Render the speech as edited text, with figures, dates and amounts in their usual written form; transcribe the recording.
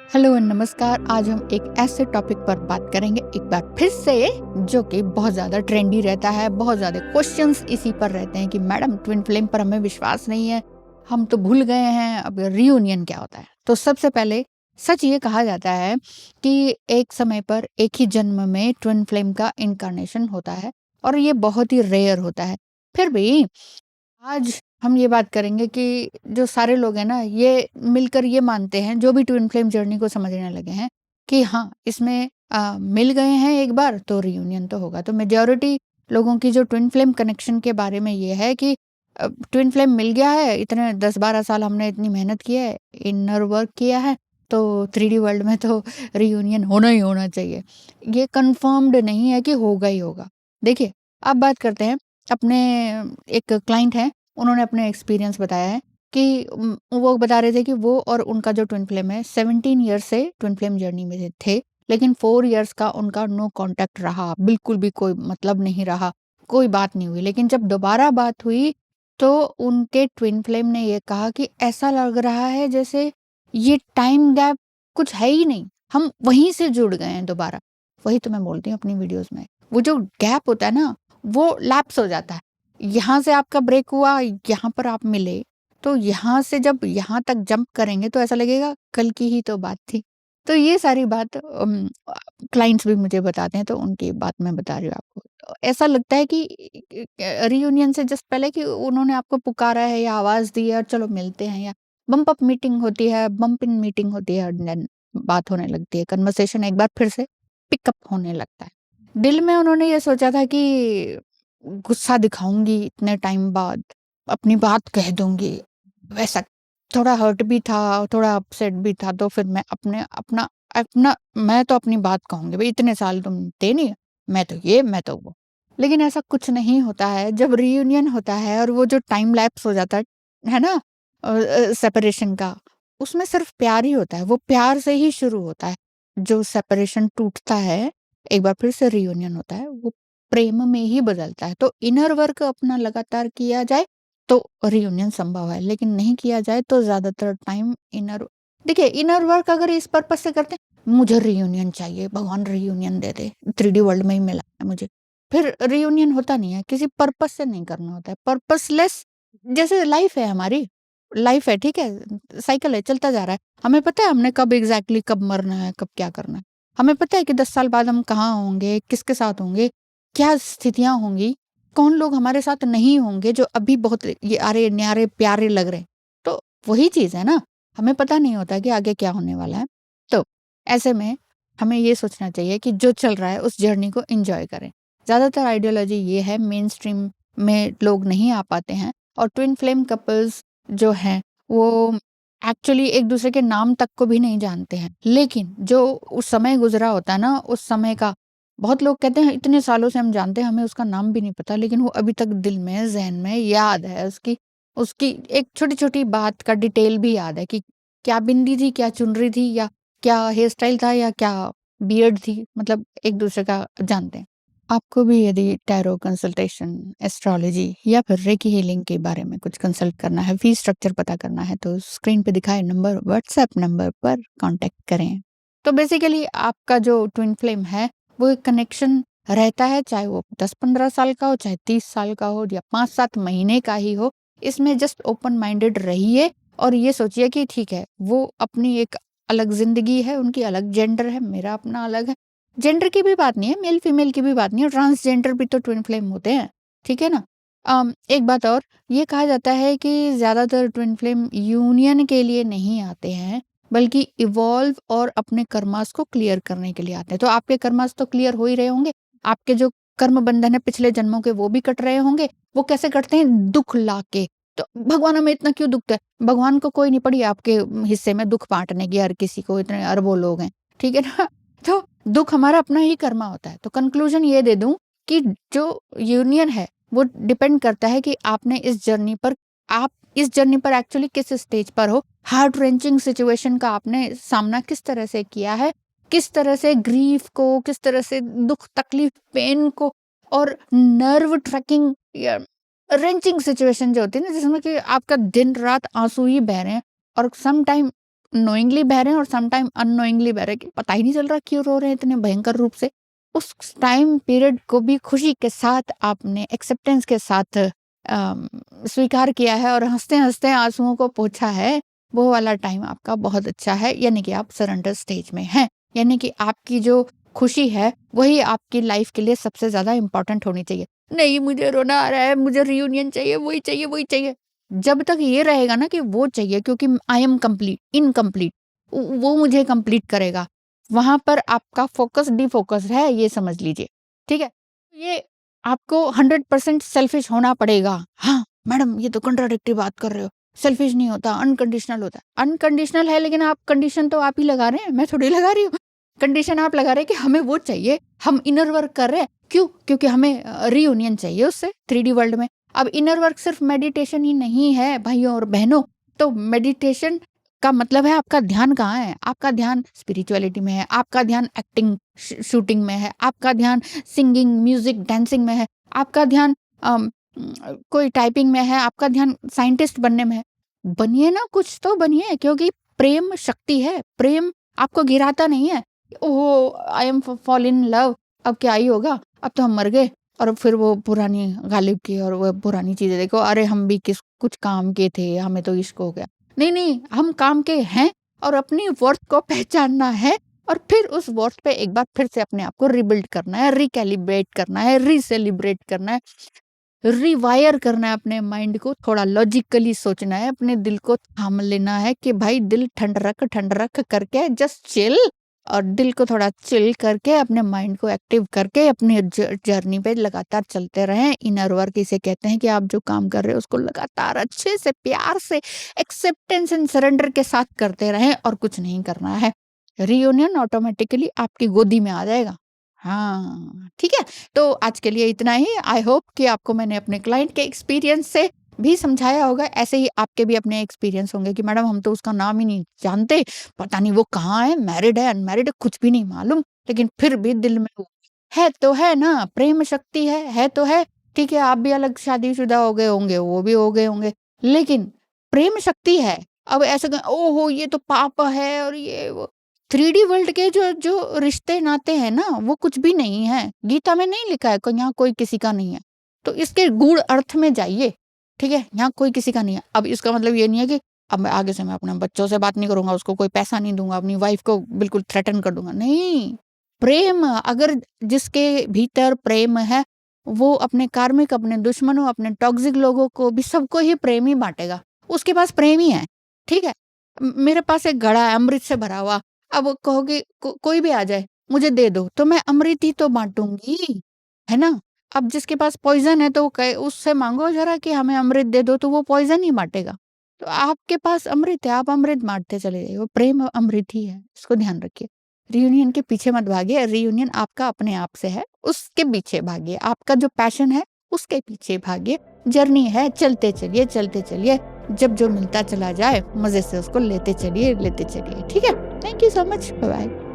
Hello and नमस्कार। आज हम एक ऐसे टॉपिक पर बात करेंगे एक बार फिर से, जो कि बहुत ज़्यादा ट्रेंडी रहता है। बहुत ज़्यादा क्वेश्चंस इसी पर रहते हैं कि मैडम ट्विन फ्लेम पर हमें विश्वास नहीं है, हम तो भूल गए हैं, अब रियूनियन क्या होता है। तो सबसे पहले सच ये कहा जाता है कि एक समय पर एक ही जन्म में ट्विन फ्लेम का इनकारनेशन होता है और ये बहुत ही रेयर होता है। फिर भी आज हम ये बात करेंगे कि जो सारे लोग हैं ना, ये मिलकर ये मानते हैं, जो भी ट्विन फ्लेम जर्नी को समझने लगे हैं, कि हाँ, इसमें मिल गए हैं एक बार तो रियूनियन तो होगा। तो मेजॉरिटी लोगों की जो ट्विन फ्लेम कनेक्शन के बारे में ये है कि ट्विन फ्लेम मिल गया है, इतने 10-12 साल हमने इतनी मेहनत की है, इनर वर्क किया है, तो 3D वर्ल्ड में तो रियूनियन होना ही होना चाहिए। ये कन्फर्म्ड नहीं है कि होगा ही होगा। देखिए, अब बात करते हैं अपने एक क्लाइंट हैं, उन्होंने अपने एक्सपीरियंस बताया है कि वो बता रहे थे कि वो और उनका जो ट्विन फ्लेम है 17 ईयर्स से ट्विन फ्लेम जर्नी में थे, लेकिन 4 ईयर्स का उनका नो कांटेक्ट रहा, बिल्कुल भी कोई मतलब नहीं रहा, कोई बात नहीं हुई। लेकिन जब दोबारा बात हुई तो उनके ट्विन फ्लेम ने ये कहा कि ऐसा लग रहा है जैसे ये टाइम गैप कुछ है ही नहीं, हम वहीं से जुड़ गए हैं दोबारा। वही तो मैं बोलती हूँ अपनी वीडियोस में, वो जो गैप होता है ना, वो लैप्स हो जाता है। यहाँ से आपका ब्रेक हुआ, यहाँ पर आप मिले, तो यहाँ से जब यहाँ तक जंप करेंगे तो ऐसा लगेगा कल की ही तो बात थी। तो ये सारी बात क्लाइंट्स भी मुझे बताते हैं, तो उनकी बात मैं बता रही हूँ आपको। तो ऐसा लगता है कि रियूनियन से जस्ट पहले कि उन्होंने आपको पुकारा है या आवाज़ दी है और चलो मिलते हैं, या बम्प अप मीटिंग होती है, बम्प इन मीटिंग होती है, एंड देन बात होने लगती है, कन्वर्सेशन एक बार फिर से पिकअप होने लगता है। दिल में उन्होंने ये सोचा था कि गुस्सा दिखाऊँगी इतने टाइम बाद, अपनी बात कह दूँगी, वैसा थोड़ा हर्ट भी था, थोड़ा अपसेट भी था, तो फिर मैं अपने अपना अपना मैं तो अपनी बात कहूँगी, भई इतने साल तुम थे नहीं, मैं तो ये, मैं तो वो। लेकिन ऐसा कुछ नहीं होता है, जब रियूनियन होता है और वो जो टाइम लैप्स हो जाता है ना सेपरेशन का, उसमें सिर्फ़ प्यार ही होता है, वो प्यार से ही शुरू होता है। जो सेपरेशन टूटता है, एक बार फिर से रियूनियन होता है, वो प्रेम में ही बदलता है। तो इनर वर्क अपना लगातार किया जाए तो रियूनियन संभव है, लेकिन नहीं किया जाए तो ज़्यादातर टाइम देखिए, इनर वर्क अगर इस पर्पज़ से करते हैं, मुझे रियूनियन चाहिए, भगवान रियूनियन दे दे, 3D वर्ल्ड में ही मिला है मुझे। फिर रियूनियन होता नहीं है, किसी पर्पज़ से नहीं करना होता है, पर्पसलेस। जैसे लाइफ़ है हमारी, लाइफ़ है, ठीक है? साइकिल है, चलता जा रहा है। हमें पता है हमने कब एग्ज़ैक्टली कब मरना है, कब क्या करना है। हमें पता है कि 10 साल बाद हम कहाँ होंगे, किसके साथ होंगे, क्या स्थितियाँ होंगी, कौन लोग हमारे साथ नहीं होंगे जो अभी बहुत ये यारे प्यारे लग रहे हैं। तो वही चीज़ है ना, हमें पता नहीं होता कि आगे क्या होने वाला है। तो ऐसे में हमें ये सोचना चाहिए कि जो चल रहा है उस जर्नी को एन्जॉय करें। ज़्यादातर आइडियोलॉजी ये है, मेनस्ट्रीम में लोग नहीं आ पाते हैं और ट्विन फ्लेम कपल्स जो हैं वो एक्चुअली एक-दूसरे के नाम तक को भी नहीं जानते हैं। लेकिन जो उस समय गुज़रा होता है ना, उस समय का बहुत लोग कहते हैं इतने सालों से हम जानते हैं, हमें उसका नाम भी नहीं पता, लेकिन वो अभी तक दिल में, ज़हन में याद है। उसकी उसकी एक छोटी-छोटी बात का डिटेल भी याद है कि क्या बिंदी थी, क्या चुनरी थी, या क्या हेयर स्टाइल था, या क्या बियर्ड थी, मतलब एक-दूसरे का जानते हैं। आपको भी यदि टैरो कंसल्टेशन, एस्ट्रोलॉजी या फिर रेकी हीलिंग के बारे में कुछ कंसल्ट करना है, फीस स्ट्रक्चर पता करना है, तो स्क्रीन पे दिखाए नंबर, व्हाट्सएप नंबर पर कॉन्टैक्ट करें। तो बेसिकली आपका जो ट्विन फ्लेम है, वो एक कनेक्शन रहता है, चाहे वो 10-15 साल का हो, चाहे 30 साल का हो, या 5-7 महीने का ही हो। इसमें जस्ट ओपन माइंडेड रहिए और ये सोचिए कि ठीक है, वो अपनी एक अलग ज़िंदगी है, उनकी अलग जेंडर है, मेरा अपना अलग है। जेंडर की भी बात नहीं है, मेल फीमेल की भी बात नहीं है, ट्रांसजेंडर भी तो ट्विन फ्लेम होते हैं, ठीक है ना? एक बात और, ये कहा जाता है कि ज़्यादातर ट्विन फ्लेम यूनियन के लिए नहीं आते हैं, बल्कि इवॉल्व और अपने कर्मास को क्लियर करने के लिए आते हैं। तो आपके कर्मास तो क्लियर हो ही रहे होंगे, आपके जो कर्म बंधन है पिछले जन्मों के, वो भी कट रहे होंगे। वो कैसे कटते हैं? दुःख लाके। तो भगवान हमें इतना क्यों दुःख है? भगवान को कोई नहीं पड़ी आपके हिस्से में दुःख बाँटने की, हर किसी को, इतने अरबों लोग हैं, ठीक है ना? तो दुःख हमारा अपना ही कर्मा होता है। तो कंक्लूज़न ये दे दूँ कि जो यूनियन है, वो डिपेंड करता है कि आप इस जर्नी पर एक्चुअली किस स्टेज पर हो, हार्ट रेंचिंग सिचुएशन का आपने सामना किस तरह से किया है, किस तरह से ग्रीफ को, किस तरह से दुःख, तकलीफ, पेन को, और नर्व ट्रैकिंग या रेंचिंग सिचुएशन जो होती है ना, जिसमें कि आपका दिन-रात आँसू ही बह रहे हैं, और सम टाइम नोइंगली बह रहे हैं और सम टाइम अननोइंगली बह रहे हैं कि पता ही नहीं चल रहा क्यों रो रहे हैं इतने भयंकर रूप से। उस टाइम पीरियड को भी खुशी के साथ आपने एक्सेप्टेंस के साथ स्वीकार किया है और हँसते-हँसते आँसुओं को पोंछा है, वो वाला टाइम आपका बहुत अच्छा है, यानी कि आप सरेंडर स्टेज में हैं। यानी कि आपकी जो खुशी है, वही आपकी लाइफ के लिए सबसे ज़्यादा इम्पोर्टेंट होनी चाहिए। नहीं मुझे रोना आ रहा है, मुझे रियूनियन चाहिए, वही चाहिए, वही चाहिए। जब तक ये रहेगा ना कि वो चाहिए क्योंकि आई एम कंप्लीट इनकम्प्लीट, वो मुझे कंप्लीट करेगा, वहाँ पर आपका फ़ोकस डिफ़ोकस्ड है, ये समझ लीजिए, ठीक है? ये आपको 100% सेल्फिश होना पड़ेगा। हाँ, मैडम ये तो कॉन्ट्राडिक्टरी बात कर रहे हो, सेल्फिश नहीं होता, अनकंडीशनल होता है। अनकंडीशनल है लेकिन आप कंडीशन तो आप ही लगा रहे हैं, मैं थोड़ी लगा रही हूँ। कंडीशन आप लगा रहे हैं कि हमें वो चाहिए, हम इनर वर्क कर रहे हैं, क्यों? क्योंकि हमें रियूनियन चाहिए उससे 3D वर्ल्ड में। अब इनर वर्क सिर्फ मेडिटेशन ही नहीं है भाइयों और बहनों, तो मेडिटेशन का मतलब है आपका ध्यान कहाँ है? आपका ध्यान स्पिरिचुअलिटी में है, आपका ध्यान एक्टिंग शूटिंग में है, आपका ध्यान सिंगिंग, म्यूजिक, डांसिंग में है, आपका ध्यान कोई टाइपिंग में है, आपका ध्यान साइंटिस्ट बनने में है। बनिए ना, कुछ तो बनिए, क्योंकि प्रेम शक्ति है, प्रेम आपको गिराता नहीं है। Oh! I am fall in love, अब क्या ही होगा? अब तो हम मर गए और फिर वो पुरानी गालिब की और वो पुरानी चीज़ें देखो, अरे हम भी कुछ काम के थे, हमें तो इश्क हो गया। नहीं, नहीं, हम काम के हैं और अपनी वर्थ को पहचानना है और फिर उस वर्थ पे एक बार फिर से अपने आप को रिबिल्ड करना है, रिकैलिब्रेट करना है, रीसेलिब्रेट करना है, रिवायर करना है अपने माइंड को, थोड़ा लॉजिकली सोचना है, अपने दिल को थाम लेना है कि भाई दिल ठंड रख करके जस्ट चिल, और दिल को थोड़ा चिल करके अपने माइंड को एक्टिव करके अपनी जर्नी पे लगातार चलते रहें। इनर वर्क इसे कहते हैं कि आप जो काम कर रहे हो उसको लगातार अच्छे से, प्यार से, एक्सेप्टेंस एंड सरेंडर के साथ करते रहें और कुछ नहीं करना है। रियूनियन ऑटोमेटिकली आपकी गोदी में आ जाएगा। हाँ, ठीक है? तो आज के लिए इतना ही। आई होप कि आपको मैंने अपने क्लाइंट के एक्सपीरियंस से भी समझाया होगा। ऐसे ही आपके भी अपने एक्सपीरियंस होंगे कि मैडम हम तो उसका नाम ही नहीं जानते, पता नहीं वो कहाँ है, मैरिड है, अनमैरिड है, कुछ भी नहीं मालूम, लेकिन फिर भी दिल में वो है तो है ना, प्रेम शक्ति है तो है। ठीक है, आप भी अलग शादीशुदा हो गए होंगे, वो भी हो गए होंगे, लेकिन प्रेम शक्ति है। अब ऐसा ओहो ये तो पाप है और ये वो, 3D वर्ल्ड के जो जो रिश्ते नाते हैं ना, वो कुछ भी नहीं है। गीता में नहीं लिखा है कि यहाँ कोई किसी का नहीं है। तो इसके गूढ़ अर्थ में जाइए, ठीक है? यहाँ कोई किसी का नहीं है। अब इसका मतलब ये नहीं है कि अब मैं आगे से मैं अपने बच्चों से बात नहीं करूँगा, उसको कोई पैसा नहीं दूँगा, अपनी वाइफ को बिल्कुल थ्रेटन कर दूँगा। नहीं, प्रेम अगर जिसके भीतर प्रेम है, वो अपने कार्मिक, अपने दुश्मनों, अपने टॉक्सिक लोगों को भी, सबको ही प्रेम ही बाँटेगा। उसके पास प्रेम ही है, ठीक है? मेरे पास एक घड़ा है अमृत से भरा हुआ, अब वो कहोगे कोई भी आ जाए, मुझे दे दो, तो मैं अमृत ही तो बाँटूँगी, है ना? अब जिसके पास पॉइज़न है तो वो कहे, उससे माँगो ज़रा कि हमें अमृत दे दो, तो वो पॉइज़न ही बाँटेगा। तो आपके पास अमृत है, आप अमृत बाँटते चले जाइए, वो प्रेम अमृत ही है, इसको ध्यान रखिए। रियूनियन के पीछे मत भागिए, रियूनियन आपका अपने आप से है, उसके पीछे भागिए। आपका जो पैशन है, उसके पीछे भागिए। जर्नी है, चलते चलिए, जब जो मिलता चला जाए, मज़े से उसको लेते चलिए, ठीक है? Thank you so much, bye bye.